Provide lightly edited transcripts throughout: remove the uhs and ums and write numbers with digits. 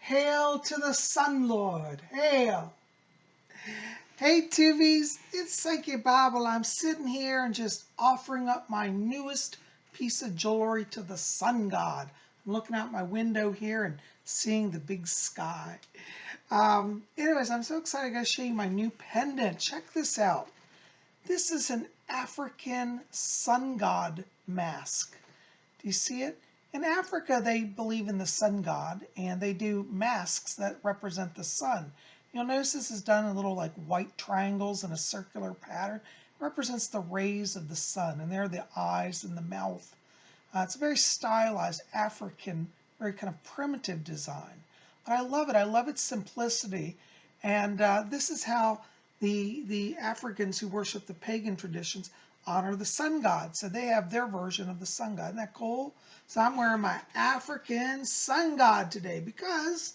Hail to the Sun Lord, hail. Hey Tubies, it's Psychic Bob. I'm sitting here and just offering up my newest piece of jewelry to the sun god. I'm looking out my window here and seeing the big sky. Anyways, I'm so excited. I gotta show you my new pendant. Check this out. This is an African sun god mask. Do you see it? In Africa, they believe in the sun god, and they do masks that represent the sun. You'll notice this is done in little like white triangles in a circular pattern. It represents the rays of the sun, and there are the eyes and the mouth. It's a very stylized African, very kind of primitive design. But I love it. I love its simplicity. And this is how the Africans who worship the pagan traditions honor the sun god. So they have their version of the sun god. Isn't that cool? So I'm wearing my African sun god today because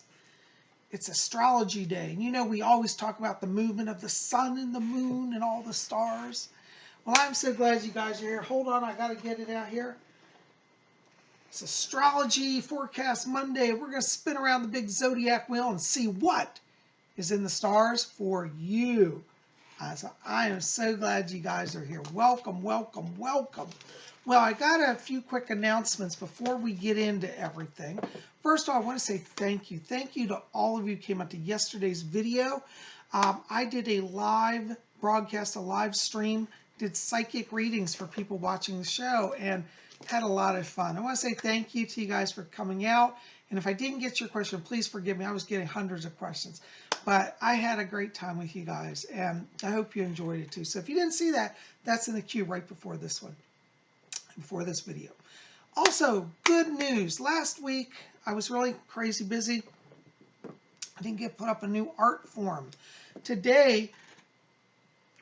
it's astrology day. And you know, we always talk about the movement of the sun and the moon and all the stars. Well, I'm so glad you guys are here. Hold on, I got to get it out here. It's Astrology Forecast Monday. We're going to spin around the big zodiac wheel and see what is in the stars for you. So I am so glad you guys are here. Welcome, welcome, welcome. Well, I got a few quick announcements before we get into everything. First of all, I want to say thank you. Thank you to all of you who came out to yesterday's video. I did a live broadcast, a live stream, did psychic readings for people watching the show, and had a lot of fun. I want to say thank you to you guys for coming out. And if I didn't get your question, please forgive me. I was getting hundreds of questions. But I had a great time with you guys, and I hope you enjoyed it too. So if you didn't see that, that's in the queue right before this one, before this video. Also, good news. Last week, I was really crazy busy. I didn't get put up a new art form. Today,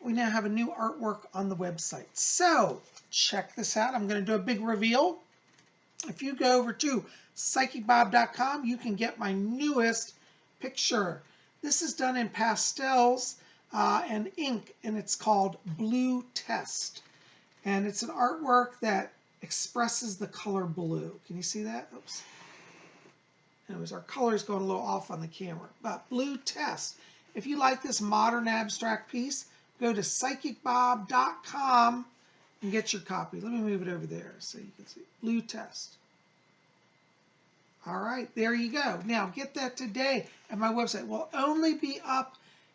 we now have a new artwork on the website. So check this out. I'm going to do a big reveal. If you go over to PsychicBob.com, you can get my newest picture. This is done in pastels and ink, and it's called Blue Test. And it's an artwork that expresses the color blue. Can you see that? Oops. Anyways, our color's going a little off on the camera. But Blue Test. If you like this modern abstract piece, go to PsychicBob.com and get your copy. Let me move it over there so you can see. Blue Test. All right, there you go. Now, get that today at my website. It will only be up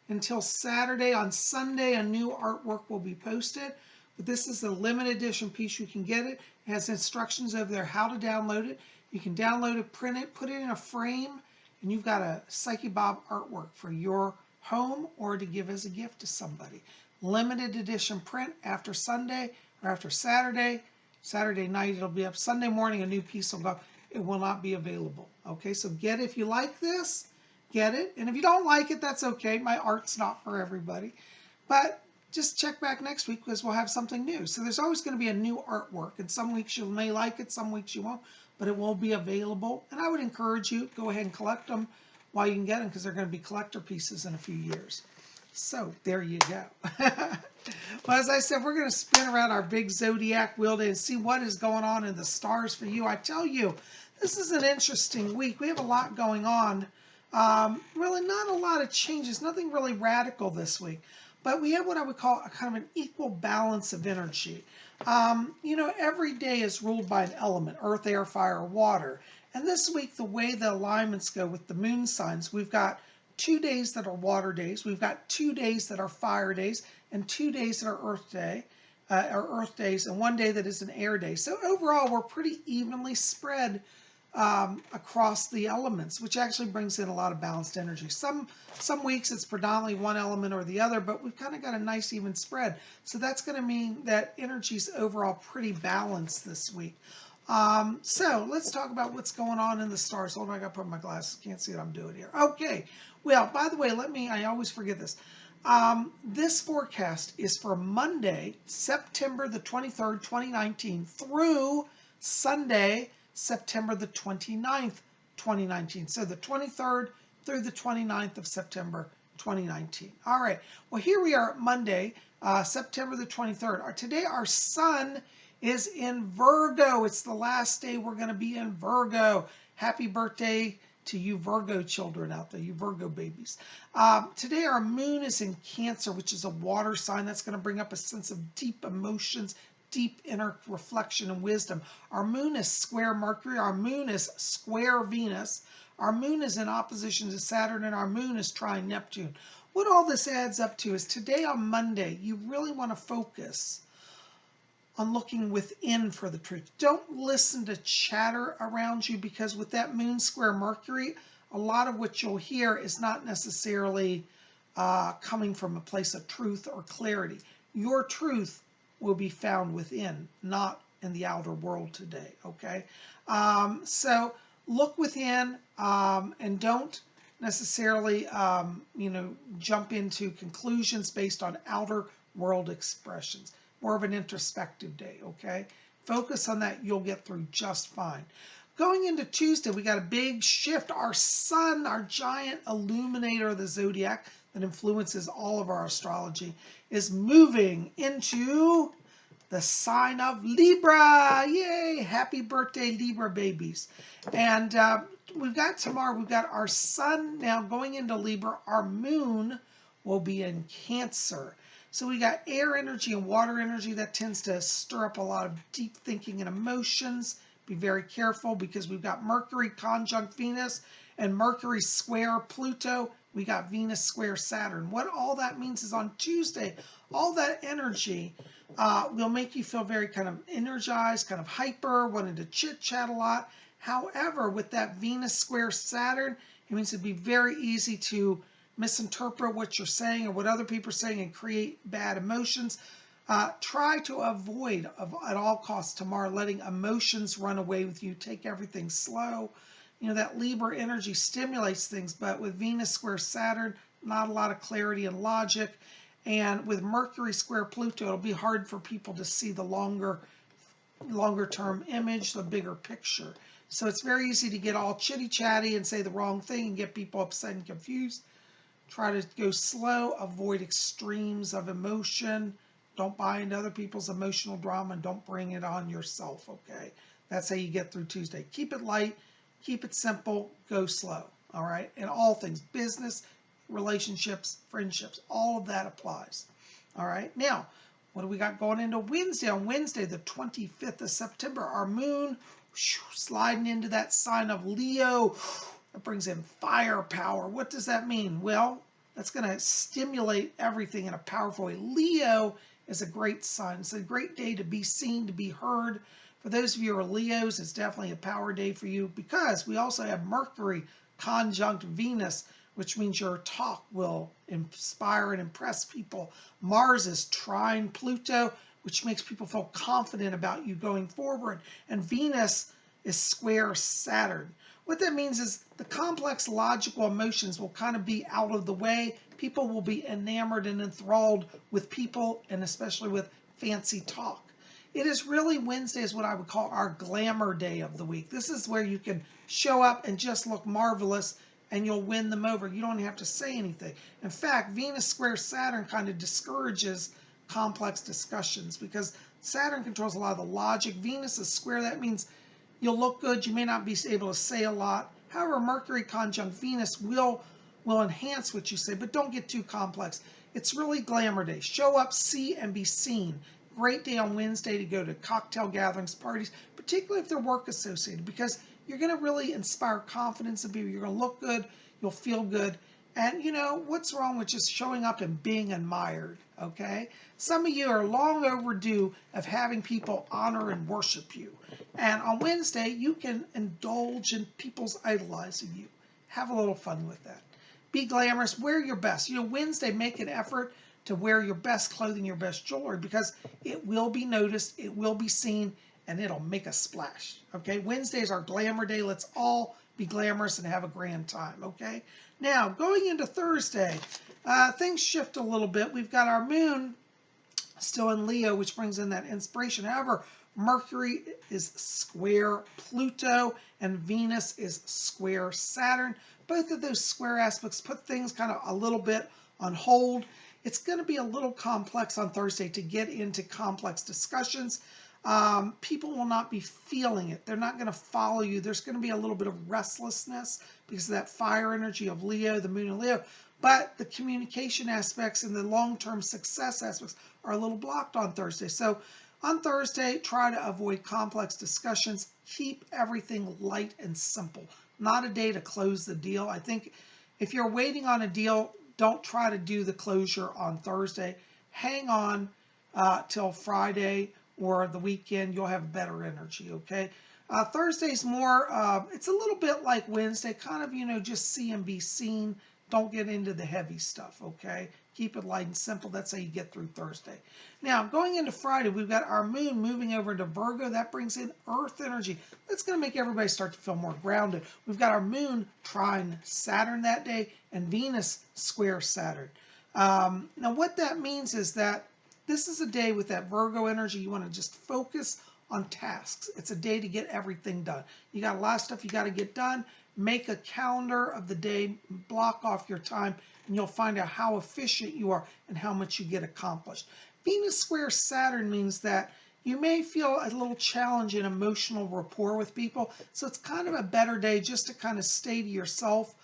until Saturday. On Sunday, a new artwork will be posted. But this is a limited edition piece. You can get it. It has instructions over there how to download it. You can download it, print it, put it in a frame, and you've got a Psychic Bob artwork for your home or to give as a gift to somebody. Limited edition print after Sunday or after Saturday. Saturday night it'll be up. Sunday morning a new piece will go up. It will not be available. Okay, so get it. If you like this, get it. And if you don't like it, that's okay. My art's not for everybody. But just check back next week because we'll have something new. So there's always going to be a new artwork. And some weeks you may like it, some weeks you won't. But it will be available. And I would encourage you, go ahead and collect them while you can get them because they're going to be collector pieces in a few years. So there you go. Well, as I said, we're going to spin around our big zodiac wheel today and see what is going on in the stars for you. I tell you, this is an interesting week. We have a lot going on. Really not a lot of changes, nothing really radical this week. But we have what I would call a kind of an equal balance of energy. You know, every day is ruled by an element, earth, air, fire, or water. And this week, the way the alignments go with the moon signs, we've got 2 days that are water days, we've got 2 days that are fire days, and 2 days that are earth days, and 1 day that is an air day. So overall, we're pretty evenly spread across the elements, which actually brings in a lot of balanced energy. Some weeks it's predominantly one element or the other, but we've kind of got a nice even spread. So that's going to mean that energy's overall pretty balanced this week. So let's talk about what's going on in the stars. Hold on, I got to put on my glasses. Can't see what I'm doing here. Okay. Well, by the way, I always forget this. This forecast is for Monday, September the 23rd, 2019 through Sunday, September the 29th, 2019. So the 23rd through the 29th of September, 2019. All right. Well, here we are at Monday, September the 23rd. Today, our sun is in Virgo. It's the last day we're going to be in Virgo. Happy birthday to you Virgo children out there, you Virgo babies. Today our moon is in Cancer, which is a water sign. That's going to bring up a sense of deep emotions, deep inner reflection and wisdom. Our moon is square Mercury. Our moon is square Venus. Our moon is in opposition to Saturn, and our moon is trine Neptune. What all this adds up to is today on Monday, you really want to focus on looking within for the truth. Don't listen to chatter around you, because with that moon square Mercury, a lot of what you'll hear is not necessarily coming from a place of truth or clarity. Your truth will be found within, not in the outer world today, okay? So look within and don't necessarily, jump into conclusions based on outer world expressions. More of an introspective day, okay? Focus on that. You'll get through just fine. Going into Tuesday, we got a big shift. Our sun, our giant illuminator of the zodiac that influences all of our astrology, is moving into the sign of Libra. Yay! Happy birthday, Libra babies. And we've got tomorrow, we've got our sun now going into Libra. Our moon will be in Cancer. So we got air energy and water energy that tends to stir up a lot of deep thinking and emotions. Be very careful, because we've got Mercury conjunct Venus and Mercury square Pluto. We got Venus square Saturn. What all that means is on Tuesday, all that energy will make you feel very kind of energized, kind of hyper, wanting to chit chat a lot. However, with that Venus square Saturn, it means it'd be very easy to misinterpret what you're saying or what other people are saying and create bad emotions. Try to avoid at all costs tomorrow letting emotions run away with you. Take everything slow. That Libra energy stimulates things, but with Venus square Saturn, not a lot of clarity and logic. And with Mercury square Pluto, it'll be hard for people to see the longer term image, the bigger picture. So it's very easy to get all chitty chatty and say the wrong thing and get people upset and confused. Try to go slow, avoid extremes of emotion. Don't buy into other people's emotional drama, and don't bring it on yourself, okay? That's how you get through Tuesday. Keep it light, keep it simple, go slow, all right? In all things, business, relationships, friendships, all of that applies, all right? Now, what do we got going into Wednesday? On Wednesday, the 25th of September, our moon sliding into that sign of Leo. That brings in firepower. What does that mean? Well, that's going to stimulate everything in a powerful way. Leo is a great sign. It's a great day to be seen, to be heard. For those of you who are Leos, it's definitely a power day for you, because we also have Mercury conjunct Venus, which means your talk will inspire and impress people. Mars is trine Pluto, which makes people feel confident about you going forward. And Venus is square Saturn. What that means is the complex logical emotions will kind of be out of the way. People will be enamored and enthralled with people, and especially with fancy talk. It is really, Wednesday is what I would call our glamour day of the week. This is where you can show up and just look marvelous, and you'll win them over. You don't have to say anything. In fact, Venus square Saturn kind of discourages complex discussions, because Saturn controls a lot of the logic. Venus is square. That means you'll look good. You may not be able to say a lot. However, Mercury conjunct Venus will enhance what you say, but don't get too complex. It's really glamour day. Show up, see, and be seen. Great day on Wednesday to go to cocktail gatherings, parties, particularly if they're work associated, because you're going to really inspire confidence in people. You're going to look good. You'll feel good. And what's wrong with just showing up and being admired, okay? Some of you are long overdue of having people honor and worship you. And on Wednesday, you can indulge in people's idolizing you. Have a little fun with that. Be glamorous. Wear your best. Wednesday, make an effort to wear your best clothing, your best jewelry, because it will be noticed, it will be seen, and it'll make a splash, okay? Wednesday is our glamour day. Let's all be glamorous and have a grand time, okay? Now, going into Thursday, things shift a little bit. We've got our moon still in Leo, which brings in that inspiration. However, Mercury is square Pluto, and Venus is square Saturn. Both of those square aspects put things kind of a little bit on hold. It's going to be a little complex on Thursday to get into complex discussions. People will not be feeling it. They're not going to follow you. There's going to be a little bit of restlessness because of that fire energy of Leo, the moon in Leo. But the communication aspects and the long-term success aspects are a little blocked on Thursday. So on Thursday, try to avoid complex discussions. Keep everything light and simple. Not a day to close the deal. I think if you're waiting on a deal, don't try to do the closure on Thursday. Hang on till Friday or the weekend. You'll have better energy, okay? Thursday's more, it's a little bit like Wednesday, kind of, just see and be seen. Don't get into the heavy stuff, okay? Keep it light and simple. That's how you get through Thursday. Now, going into Friday, we've got our moon moving over into Virgo. That brings in earth energy. That's going to make everybody start to feel more grounded. We've got our moon trine Saturn that day and Venus square Saturn. Now, what that means is that this is a day with that Virgo energy. You want to just focus on tasks. It's a day to get everything done. You got a lot of stuff you got to get done. Make a calendar of the day, block off your time, and you'll find out how efficient you are and how much you get accomplished. Venus square Saturn means that you may feel a little challenge in emotional rapport with people, so it's kind of a better day just to kind of stay to yourself.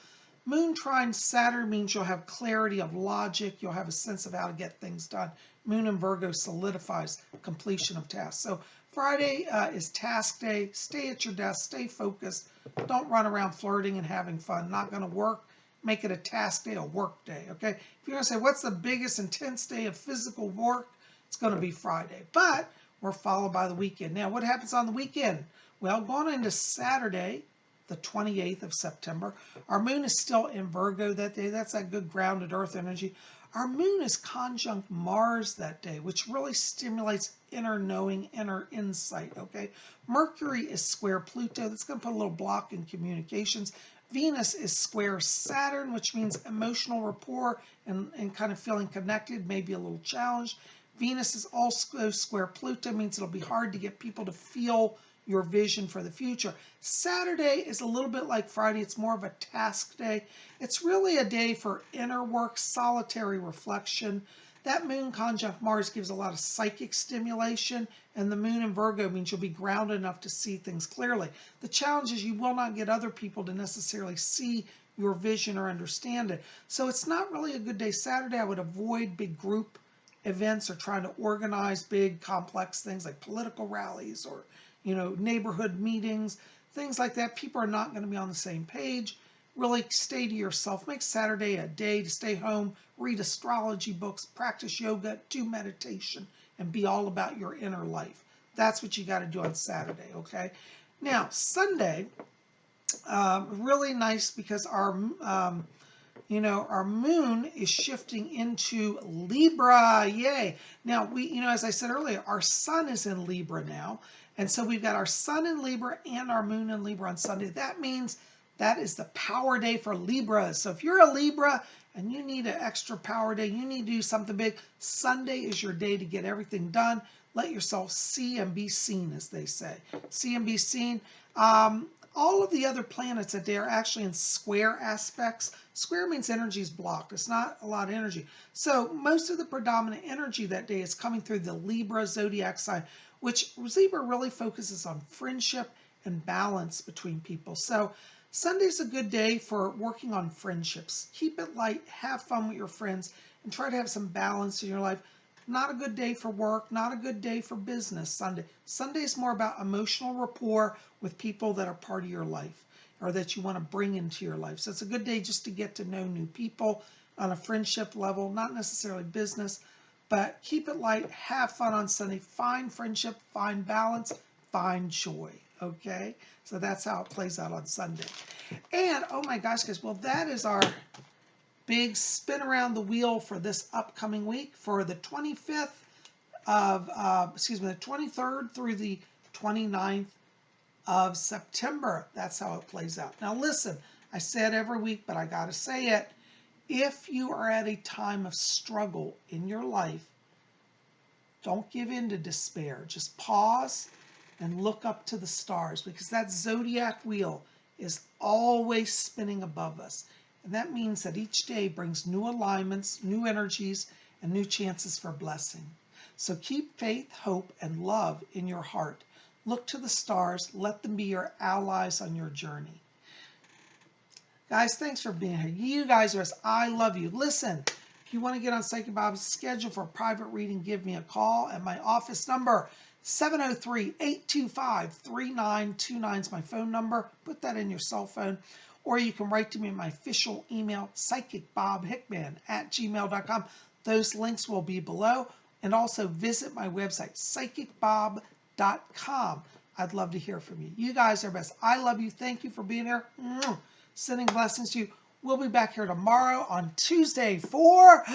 Moon trine Saturn means you'll have clarity of logic. You'll have a sense of how to get things done. Moon in Virgo solidifies completion of tasks. So Friday is task day. Stay at your desk. Stay focused. Don't run around flirting and having fun. Not going to work. Make it a task day, a work day, okay? If you're going to say, what's the biggest intense day of physical work? It's going to be Friday. But we're followed by the weekend. Now, what happens on the weekend? Well, going into Saturday, the 28th of September, our moon is still in Virgo that day. That's that good grounded earth energy. Our moon is conjunct Mars that day, which really stimulates inner knowing, inner insight, okay? Mercury is square Pluto. That's going to put a little block in communications. Venus is square Saturn, which means emotional rapport and kind of feeling connected, maybe a little challenged. Venus is also square Pluto, means it'll be hard to get people to feel your vision for the future. Saturday is a little bit like Friday. It's more of a task day. It's really a day for inner work, solitary reflection. That moon conjunct Mars gives a lot of psychic stimulation, and the moon in Virgo means you'll be grounded enough to see things clearly. The challenge is you will not get other people to necessarily see your vision or understand it. So it's not really a good day Saturday. I would avoid big group events or trying to organize big complex things like political rallies or neighborhood meetings, things like that. People are not going to be on the same page. Really stay to yourself. Make Saturday a day to stay home, read astrology books, practice yoga, do meditation, and be all about your inner life. That's what you got to do on Saturday, okay? Now, Sunday, really nice because our moon is shifting into Libra. Yay. Now, as I said earlier, our sun is in Libra now. And so we've got our sun in Libra and our moon in Libra on Sunday. That means that is the power day for Libra. So if you're a Libra and you need an extra power day, you need to do something big, Sunday is your day to get everything done. Let yourself see and be seen, as they say. See and be seen. All of the other planets that day are actually in square aspects. Square means energy is blocked. It's not a lot of energy. So most of the predominant energy that day is coming through the Libra zodiac sign, which Libra really focuses on friendship and balance between people. So Sunday's a good day for working on friendships. Keep it light, have fun with your friends, and try to have some balance in your life. Not a good day for work, not a good day for business Sunday. Sunday's more about emotional rapport with people that are part of your life or that you want to bring into your life. So it's a good day just to get to know new people on a friendship level, not necessarily business, but keep it light, have fun on Sunday, find friendship, find balance, find joy, okay? So that's how it plays out on Sunday. And, oh my gosh, guys, well, that is our big spin around the wheel for this upcoming week for the 25th of, the 23rd through the 29th of September. That's how it plays out. Now listen, I say it every week, but I got to say it. If you are at a time of struggle in your life, don't give in to despair. Just pause and look up to the stars, because that zodiac wheel is always spinning above us. And that means that each day brings new alignments, new energies, and new chances for blessing. So keep faith, hope, and love in your heart. Look to the stars. Let them be your allies on your journey. Guys, thanks for being here. You guys are, I love you. Listen, if you want to get on Psychic Bob's schedule for a private reading, give me a call at my office number, 703-825-3929 is my phone number. Put that in your cell phone. Or you can write to me at my official email, PsychicBobHickman@gmail.com. Those links will be below. And also visit my website, PsychicBob.com. I'd love to hear from you. You guys are best. I love you. Thank you for being here. Sending blessings to you. We'll be back here tomorrow on Tuesday for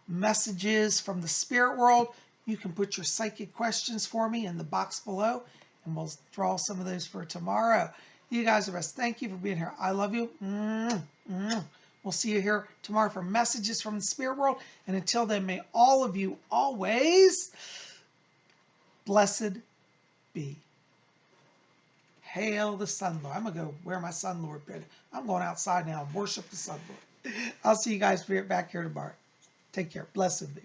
messages from the spirit world. You can put your psychic questions for me in the box below, and we'll draw some of those for tomorrow. You guys are best. Thank you for being here. I love you. We'll see you here tomorrow for messages from the spirit world. And until then, may all of you always blessed be. Hail the Sun Lord. I'm going to go wear my Sun Lord pin. I'm going outside now and worship the Sun Lord. I'll see you guys back here tomorrow. Take care. Blessed be.